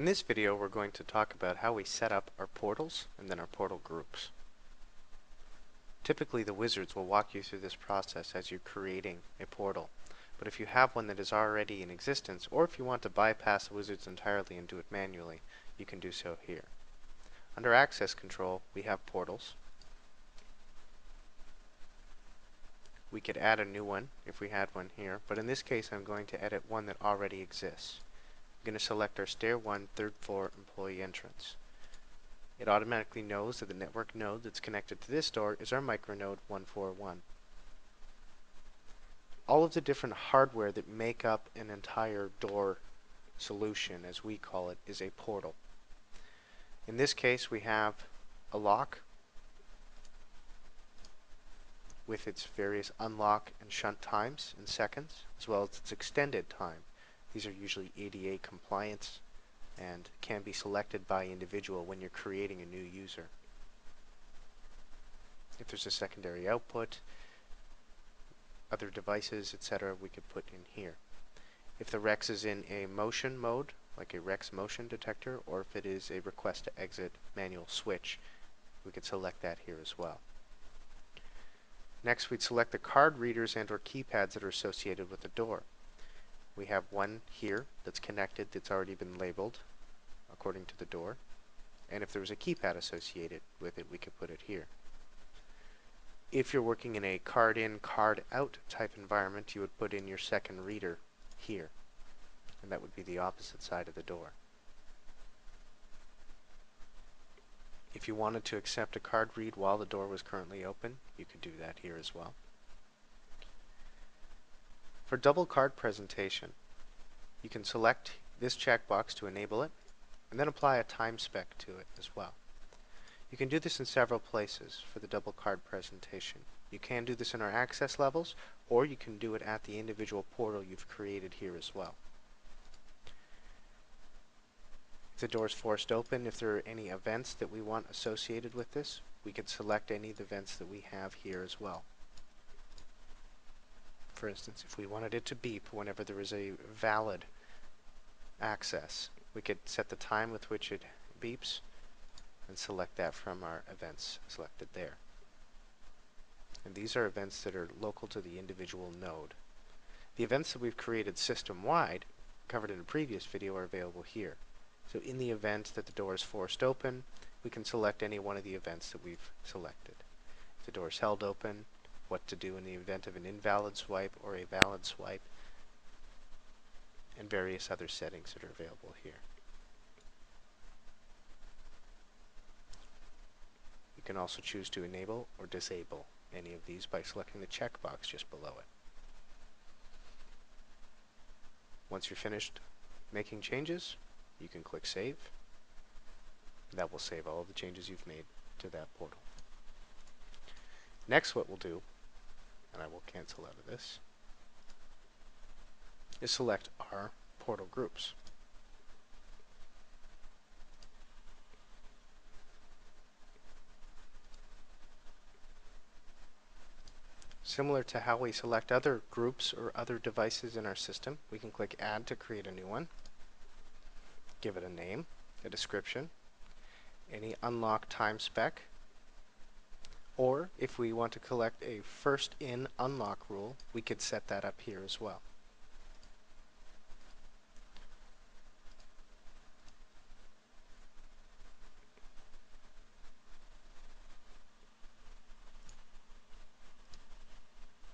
In this video, we're going to talk about how we set up our portals and then our portal groups. Typically, the wizards will walk you through this process as you're creating a portal. But if you have one that is already in existence, or if you want to bypass the wizards entirely and do it manually, you can do so here. Under Access Control, we have portals. We could add a new one if we had one here, but in this case, I'm going to edit one that already exists. I'm going to select our Stair 1 third floor employee entrance. It automatically knows that the network node that's connected to this door is our micronode 141. All of the different hardware that make up an entire door solution, as we call it, is a portal. In this case, we have a lock with its various unlock and shunt times in seconds, as well as its extended time. These are usually ADA compliant and can be selected by individual when you're creating a new user. If there's a secondary output, other devices, etc., we could put in here. If the Rex is in a motion mode, like a Rex motion detector, or if it is a request to exit manual switch, we could select that here as well. Next, we'd select the card readers and or keypads that are associated with the door. We have one here that's connected that's already been labeled according to the door, and if there was a keypad associated with it, we could put it here. If you're working in a card in, card out type environment, you would put in your second reader here, and that would be the opposite side of the door. If you wanted to accept a card read while the door was currently open, you could do that here as well. For double card presentation, you can select this checkbox to enable it, and then apply a time spec to it as well. You can do this in several places for the double card presentation. You can do this in our access levels, or you can do it at the individual portal you've created here as well. If the door is forced open, if there are any events that we want associated with this, we could select any of the events that we have here as well. For instance, if we wanted it to beep whenever there is a valid access, we could set the time with which it beeps and select that from our events selected there. And these are events that are local to the individual node. The events that we've created system-wide, covered in a previous video, are available here. So in the event that the door is forced open, we can select any one of the events that we've selected. If the door is held open, what to do in the event of an invalid swipe or a valid swipe, and various other settings that are available here. You can also choose to enable or disable any of these by selecting the checkbox just below it. Once you're finished making changes, you can click Save. That will save all of the changes you've made to that portal. Next, what we'll do, and I will cancel out of this, is select our portal groups. Similar to how we select other groups or other devices in our system, we can click Add to create a new one, give it a name, a description, any unlock time spec, or if we want to collect a first in unlock rule, we could set that up here as well.